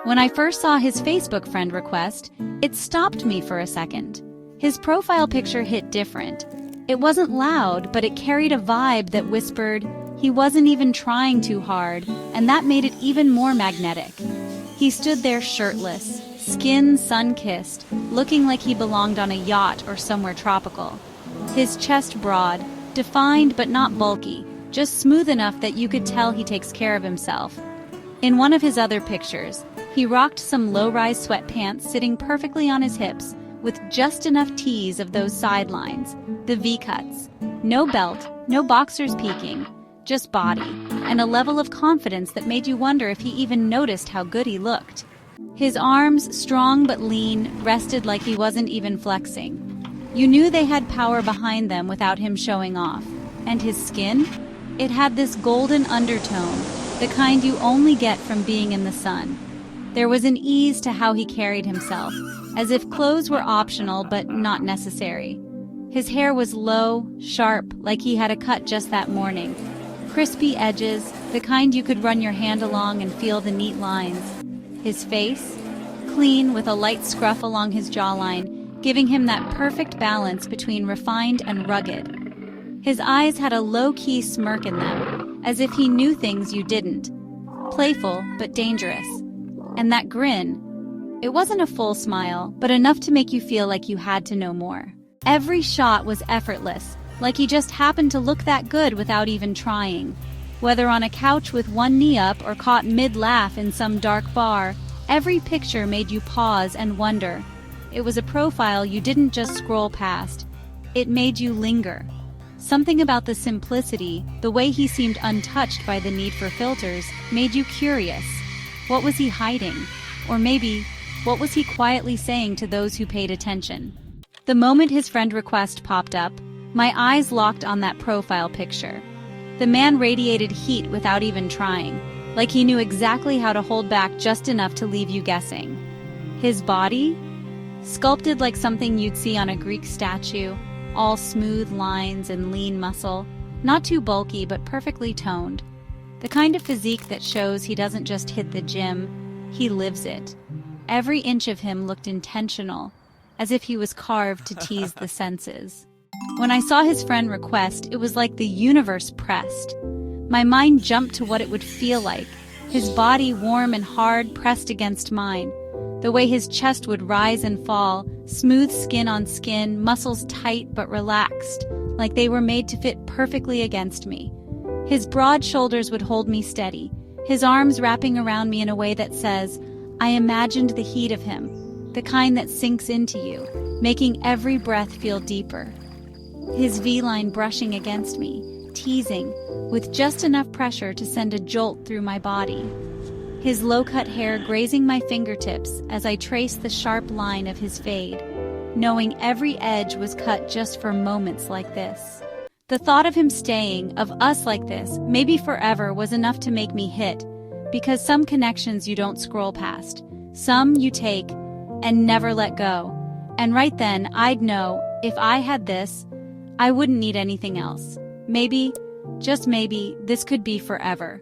When I first saw his Facebook friend request, it stopped me for a second. His profile picture hit different. It wasn't loud, but it carried a vibe that whispered he wasn't even trying too hard, and that made it even more magnetic. He stood there shirtless, skin sun-kissed, looking like he belonged on a yacht or somewhere tropical. His chest broad, defined but not bulky, just smooth enough that you could tell he takes care of himself. In one of his other pictures, he rocked some low-rise sweatpants sitting perfectly on his hips, with just enough tease of those sidelines, the V-cuts. No belt, no boxers peeking, just body, and a level of confidence that made you wonder if he even noticed how good he looked. His arms, strong but lean, rested like he wasn't even flexing. You knew they had power behind them without him showing off. And his skin? It had this golden undertone, the kind you only get from being in the sun. There was an ease to how he carried himself, as if clothes were optional but not necessary. His hair was low, sharp, like he had a cut just that morning. Crispy edges, the kind you could run your hand along and feel the neat lines. His face? Clean, with a light scruff along his jawline, giving him that perfect balance between refined and rugged. His eyes had a low-key smirk in them, as if he knew things you didn't. Playful, but dangerous. And that grin, it wasn't a full smile, but enough to make you feel like you had to know more. Every shot was effortless, like he just happened to look that good without even trying. Whether on a couch with one knee up or caught mid-laugh in some dark bar, every picture made you pause and wonder. It was a profile you didn't just scroll past. It made you linger. Something about the simplicity, the way he seemed untouched by the need for filters, made you curious. What was he hiding? Or maybe, what was he quietly saying to those who paid attention? The moment his friend request popped up, my eyes locked on that profile picture. The man radiated heat without even trying, like he knew exactly how to hold back just enough to leave you guessing. His body? Sculpted like something you'd see on a Greek statue, all smooth lines and lean muscle, not too bulky but perfectly toned. The kind of physique that shows he doesn't just hit the gym, he lives it. Every inch of him looked intentional, as if he was carved to tease the senses. When I saw his friend request, it was like the universe pressed. My mind jumped to what it would feel like, his body warm and hard pressed against mine. The way his chest would rise and fall, smooth skin on skin, muscles tight but relaxed, like they were made to fit perfectly against me. His broad shoulders would hold me steady, his arms wrapping around me in a way that says, I imagined the heat of him, the kind that sinks into you, making every breath feel deeper. His V-line brushing against me, teasing, with just enough pressure to send a jolt through my body. His low-cut hair grazing my fingertips as I traced the sharp line of his fade, knowing every edge was cut just for moments like this. The thought of him staying, of us like this, maybe forever, was enough to make me hit, because some connections you don't scroll past, some you take and never let go. And right then, I'd know, if I had this, I wouldn't need anything else. Maybe, just maybe, this could be forever.